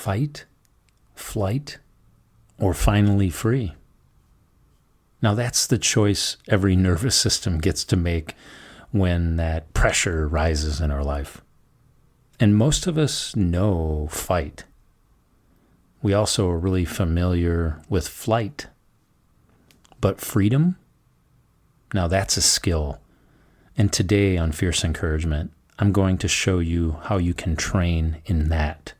fight, flight, or finally free? Now that's the choice every nervous system gets to make when that pressure rises in our life. And most of us know fight. We also are really familiar with flight. But freedom? Now that's a skill. And today on Fierce Encouragement, I'm going to show you how you can train in that.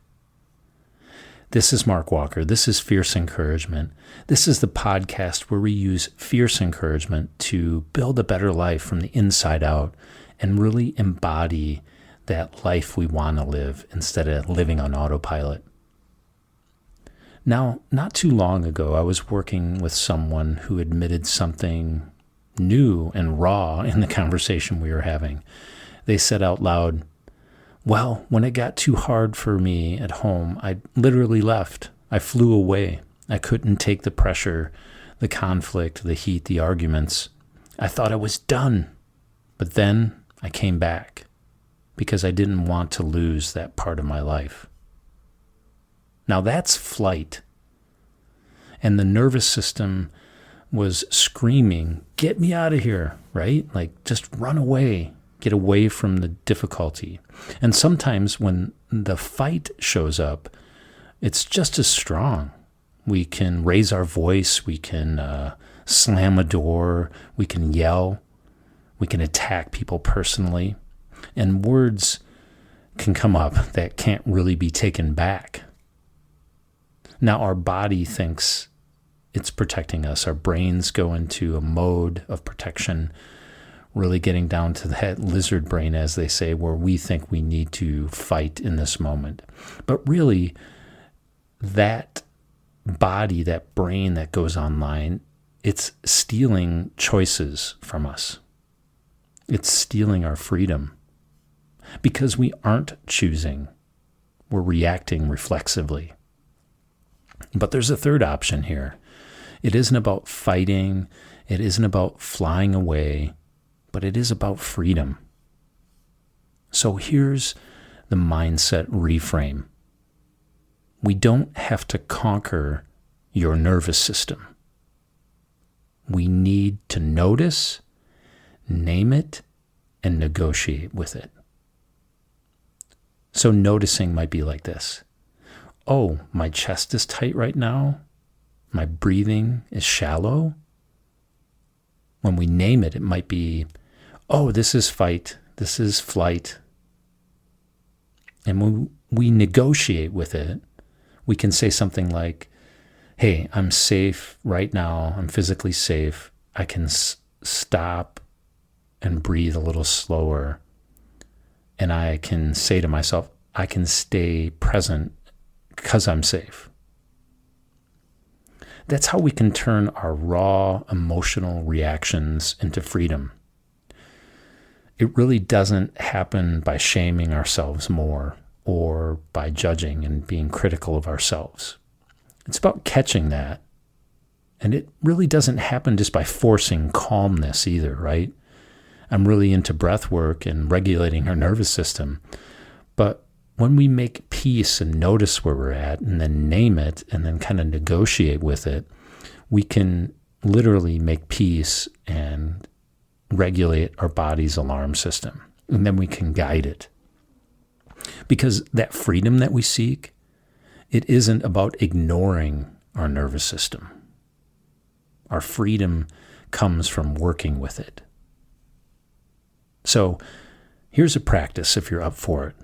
This is Mark Walker. This is Fierce Encouragement. This is the podcast where we use fierce encouragement to build a better life from the inside out and really embody that life we want to live instead of living on autopilot. Now, not too long ago, I was working with someone who admitted something new and raw in the conversation we were having. They said out loud, "Well, when it got too hard for me at home, I literally left. I flew away. I couldn't take the pressure, the conflict, the heat, the arguments. I thought I was done. But then I came back because I didn't want to lose that part of my life." Now that's flight. And the nervous system was screaming, "Get me out of here," right? Like, just run away, get away from the difficulty. And sometimes when the fight shows up, it's just as strong. We can raise our voice, we can slam a door, we can yell, we can attack people personally, and words can come up that can't really be taken back. Now our body thinks it's protecting us. Our brains go into a mode of protection, really getting down to that lizard brain, as they say, where we think we need to fight in this moment. But really, that body, that brain that goes online, it's stealing choices from us. It's stealing our freedom because we aren't choosing. We're reacting reflexively. But there's a third option here. It isn't about fighting. It isn't about flying away, but it is about freedom. So here's the mindset reframe. We don't have to conquer your nervous system. We need to notice, name it, and negotiate with it. So noticing might be like this. Oh, my chest is tight right now. My breathing is shallow. When we name it, it might be, oh, this is fight, this is flight. And when we negotiate with it, we can say something like, hey, I'm safe right now. I'm physically safe. I can stop and breathe a little slower. And I can say to myself, I can stay present because I'm safe. That's how we can turn our raw emotional reactions into freedom. It really doesn't happen by shaming ourselves more or by judging and being critical of ourselves. It's about catching that. And it really doesn't happen just by forcing calmness either, right? I'm really into breath work and regulating our nervous system. But when we make peace and notice where we're at and then name it and then kind of negotiate with it, we can literally make peace and regulate our body's alarm system. And then we can guide it. Because that freedom that we seek, it isn't about ignoring our nervous system. Our freedom comes from working with it. So here's a practice if you're up for it.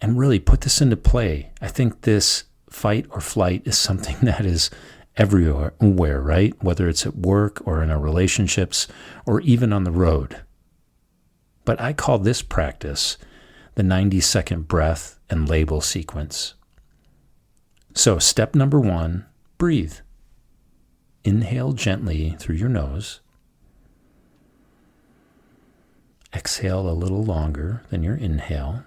And really put this into play. I think this fight or flight is something that is everywhere, right? Whether it's at work or in our relationships or even on the road. But I call this practice the 90-second breath and label sequence. So step number 1, breathe. Inhale gently through your nose. Exhale a little longer than your inhale.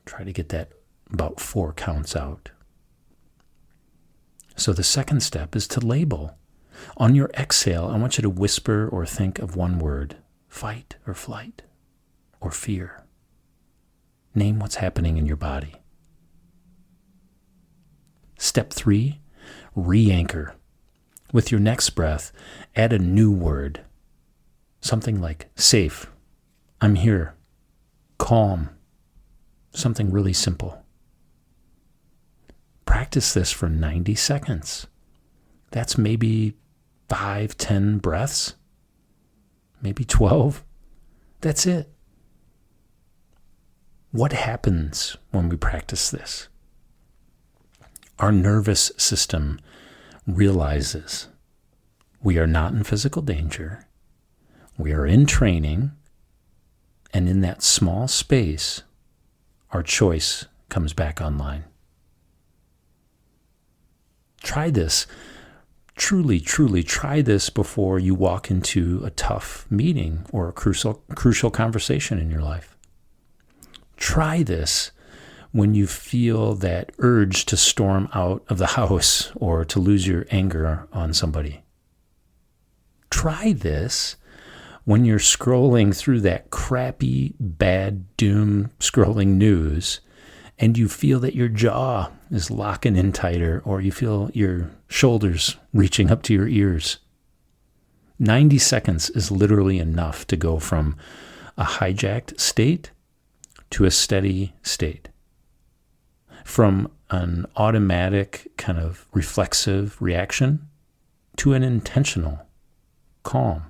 Try to get that about 4 counts out. So the second step is to label. On your exhale, I want you to whisper or think of one word: fight or flight or fear. Name what's happening in your body. Step 3, re-anchor. With your next breath, add a new word. Something like safe, I'm here, calm, something really simple. Practice this for 90 seconds. That's maybe 5, 10 breaths, maybe 12. That's it. What happens when we practice this? Our nervous system realizes we are not in physical danger. We are in training, and in that small space, our choice comes back online. Try this. Truly try this before you walk into a tough meeting or a crucial conversation in your life. Try this when you feel that urge to storm out of the house or to lose your anger on somebody. Try this when you're scrolling through that crappy, bad, doom scrolling news and you feel that your jaw is locking in tighter or you feel your shoulders reaching up to your ears. 90 seconds is literally enough to go from a hijacked state to a steady state. From an automatic kind of reflexive reaction to an intentional calm.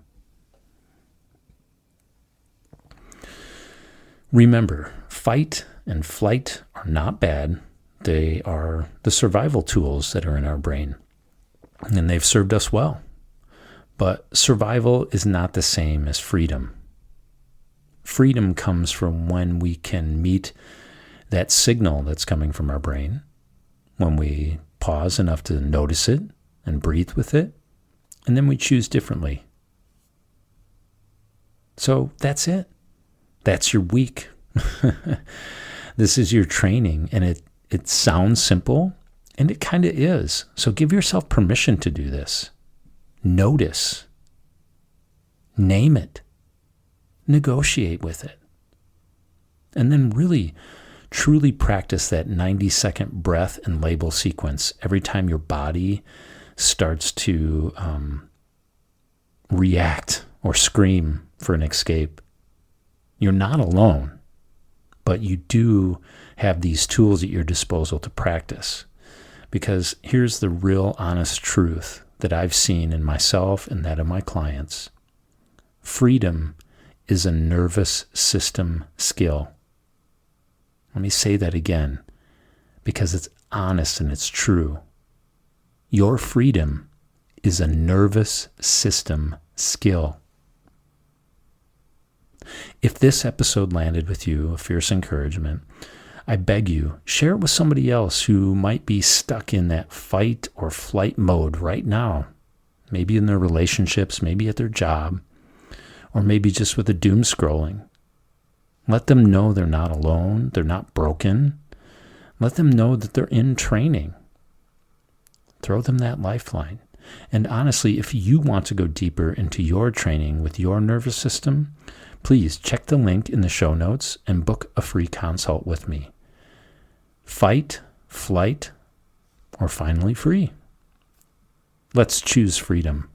Remember, fight and flight are not bad. They are the survival tools that are in our brain, and they've served us well. But survival is not the same as freedom. Freedom comes from when we can meet that signal that's coming from our brain, when we pause enough to notice it and breathe with it, and then we choose differently. So that's it. That's your week. This is your training, and it sounds simple, and it kind of is. So give yourself permission to do this. Notice. Name it. Negotiate with it. And then really, truly practice that 90-second breath and label sequence every time your body starts to react or scream for an escape. You're not alone, but you do have these tools at your disposal to practice. Because here's the real honest truth that I've seen in myself and that of my clients. Freedom is a nervous system skill. Let me say that again, because it's honest and it's true. Your freedom is a nervous system skill. If this episode landed with you a fierce encouragement, I beg you, share it with somebody else who might be stuck in that fight or flight mode right now. Maybe in their relationships, maybe at their job, or maybe just with the doom scrolling. Let them know they're not alone, they're not broken. Let them know that they're in training. Throw them that lifeline. And honestly, if you want to go deeper into your training with your nervous system, please check the link in the show notes and book a free consult with me. Fight, flight, or finally free. Let's choose freedom.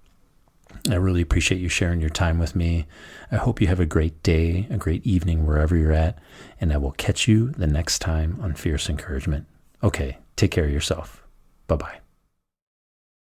I really appreciate you sharing your time with me. I hope you have a great day, a great evening, wherever you're at, and I will catch you the next time on Fierce Encouragement. Okay, take care of yourself. Bye-bye.